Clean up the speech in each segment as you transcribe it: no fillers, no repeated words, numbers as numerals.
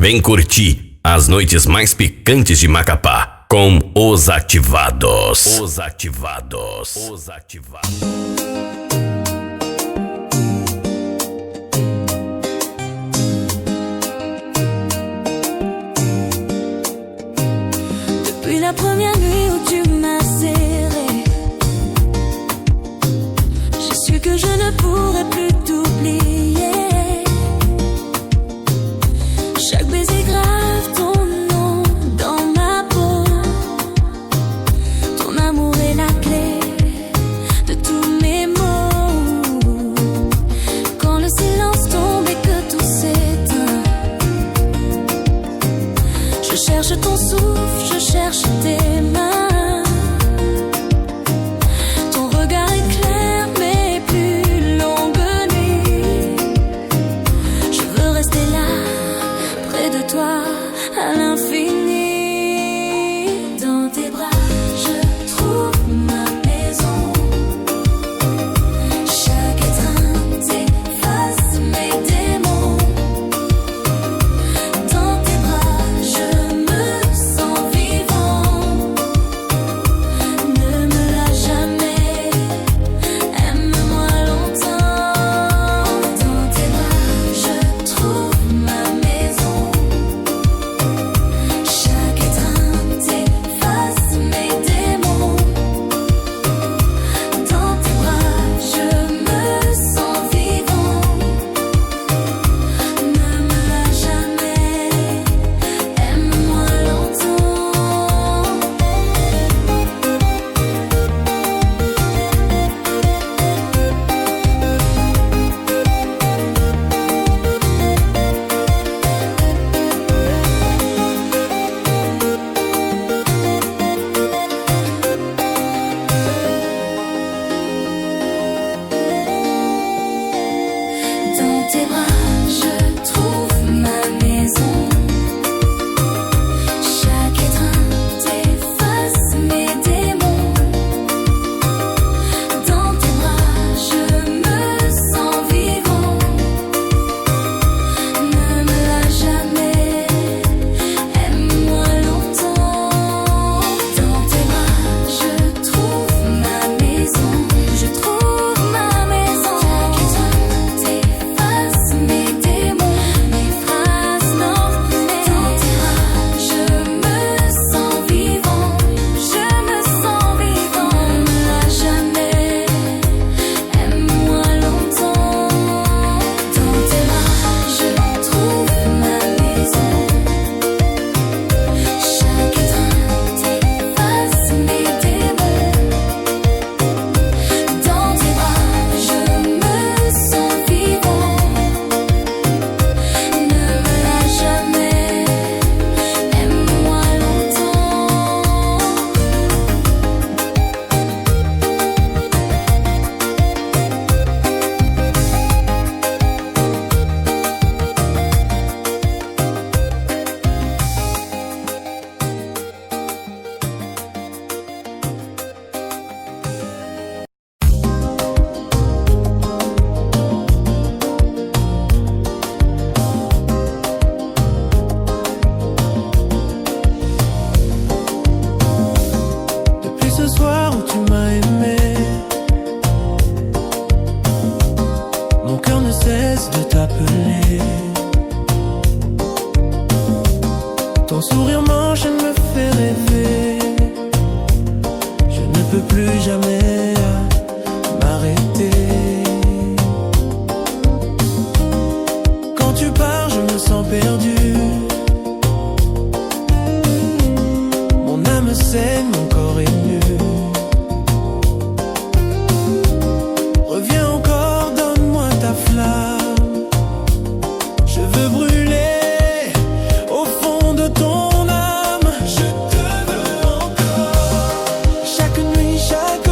Vem curtir as noites mais picantes de Macapá com Os Ativados. Os Ativados. Os Ativados. Depuis la première nuit où tu m'as serré, j'ai su que je ne pourrais plus t'oublier. Chaque baiser grave ton nom dans ma peau. Ton amour est la clé de tous mes mots. Quand le silence tombe et que tout s'éteint, je cherche ton souffle, je cherche tes mains. Ton regard éclaire mes plus longues nuits. Je veux rester là, près de toi, à l'infini. Dans tes bras, je trouve ma maison. Chaque étreinte efface mes démons. Dans tes bras, je me sens vivant. Ne me lâche jamais, aime-moi longtemps. Dans tes bras, je trouve ma maison. Chaque étreinte efface mes démons. Dans tes bras, je me sens vivant. Ne me lâche jamais, aime-moi longtemps. Dans tes bras, je trouve ma maison. Chaque étreinte efface mes démons. Dans tes bras, je me sens vivant. Ne me lâche jamais, aime-moi longtemps. Dans tes bras, je trouve ma maison. Je trouve ma maison. Chaque étreinte efface mes démons. Mes phrases n'ordonnées. Dans tes bras, je me sens vivant. Je me sens vivant. Ne me lâche jamais, aime-moi longtemps. Dans tes bras, je trouve ma maison. Chaque étreinte efface mes démons. Dans tes bras, je me sens vivant. Ne me lâche jamais, aime-moi longtemps. Depuis ce soir où tu m'as aimé, mon cœur ne cesse de t'appeler. Ton sourire m'enchaîne, me fait rêver. Je ne peux plus jamais m'arrêter. Quand tu pars, je me sens perdu. Mon âme saigne, mon corps est nu. Reviens encore, donne-moi ta flamme. Je veux brûler au fond de ton âme. Je te veux encore. Chaque nuit, chaque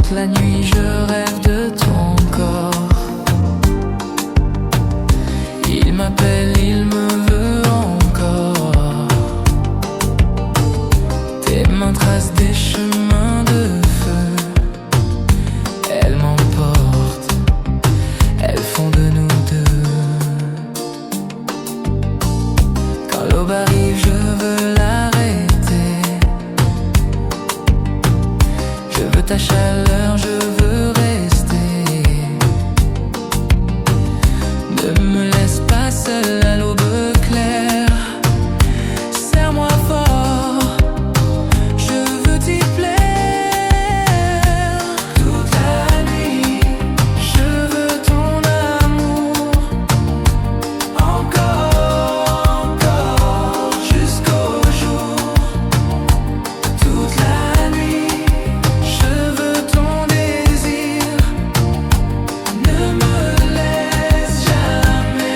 Toute la nuit je rêve de ton corps. Il m'appelle, il me veut encore. Tes mains tracent des chemins de feu. Elles m'emportent, elles font de nous deux. Quand l'aube arrive, je veux l'arrêter. Je veux ta chaleur, je veux rester. Ne me laisse pas seule à l'aube claire. Serre-moi fort, je veux t'y plaire. Toute la nuit, je veux ton amour. Encore, encore, jusqu'au jour. Toute la nuit, je veux ton désir. Ne me laisse jamais.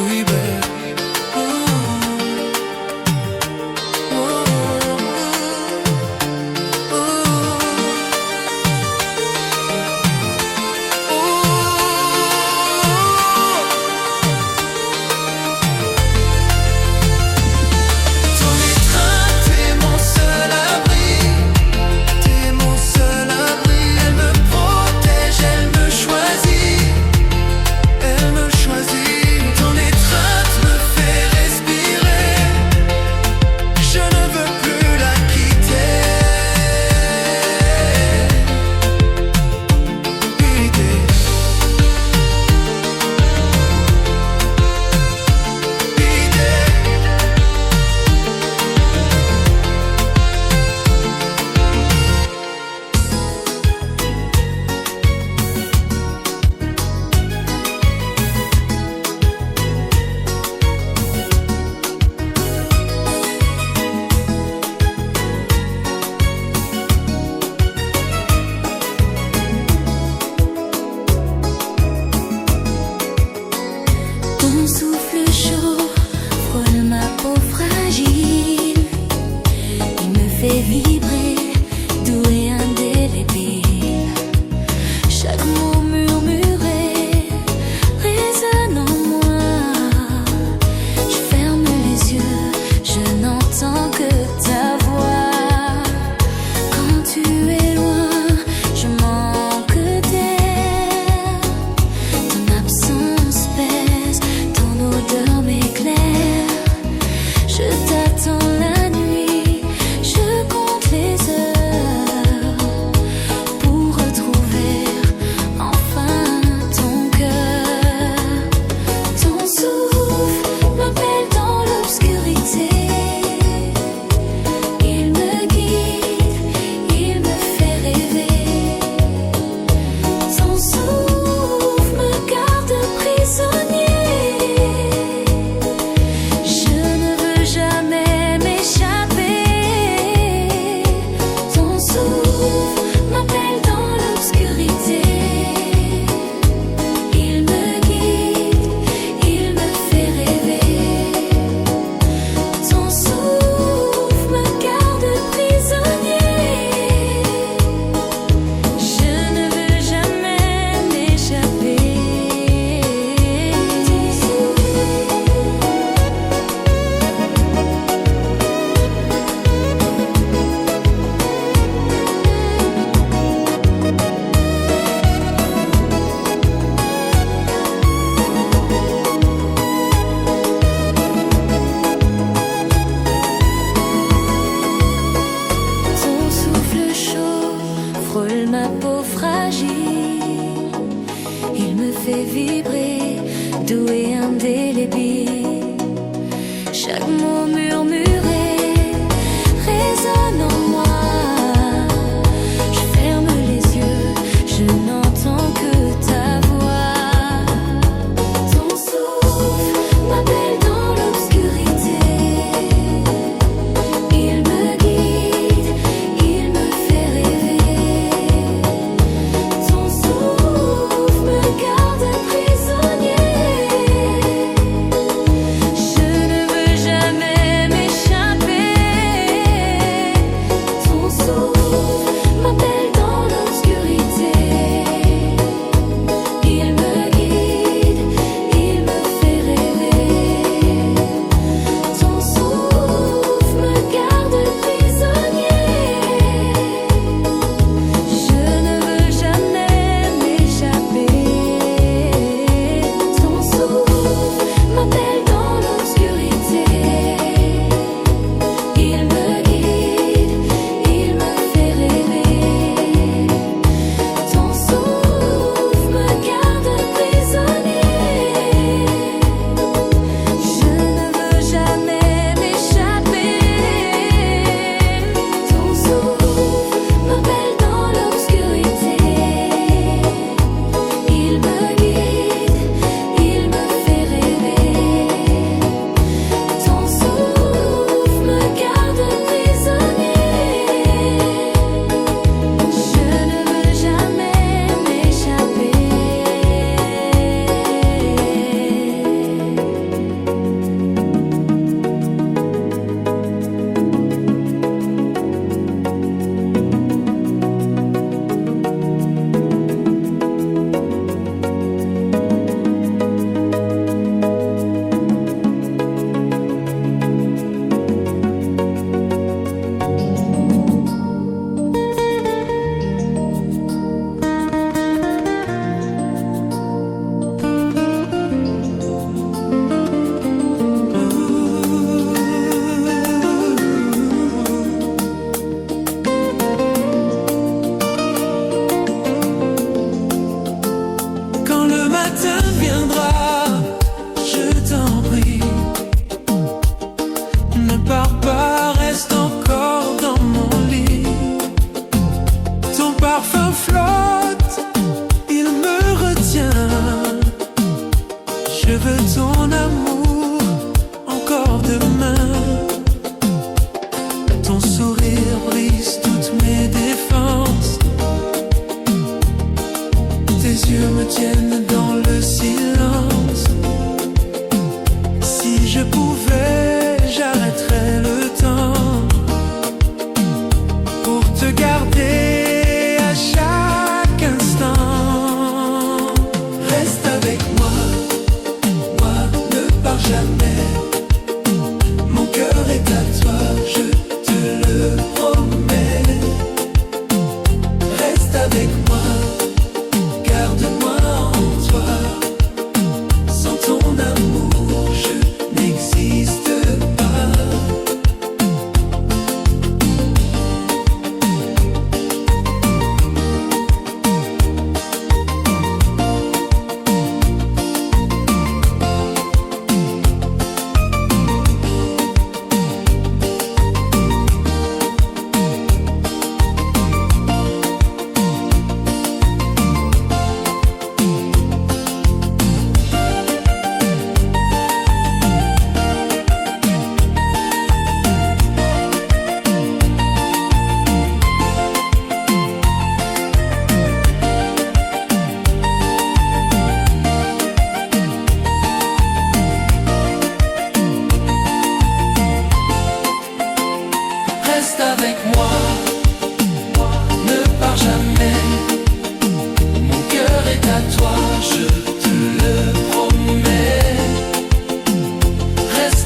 baby. Ton souffle chaud frôle ma peau fragile. Il me fait vibrer, doux et indélébile. Chaque mot murmuré résonne en moi. Je ferme les yeux, je n'entends que ta voix. Quand tu es loin, je manque d'air. Ton absence pèse, ton odeur m'éclaire. Je t'attends la nuit, je compte les heures pour retrouver enfin ton cœur. Ton souffle m'appelle dans l'obscurité. Il me guide, il me fait rêver. Ton souffle me garde prisonnier. Je ne veux jamais m'échapper. Ton souffle m'appelle dans l'obscurité. Il me guide, il me fait rêver. Ton souffle me garde prisonnier. Je ne veux jamais m'échapper. Ton souffle chaud frôle ma peau fragile. Il me fait vibrer, doux et indélébile. Chaque mot murmuré résonne en moi. Je ferme les yeux, je n'entends que ta voix. Ton souffle m'appelle dans l'obscurité. Il me guide, il me fait rêver. Ton souffle me garde prisonnier. Je ne veux jamais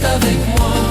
avec moi.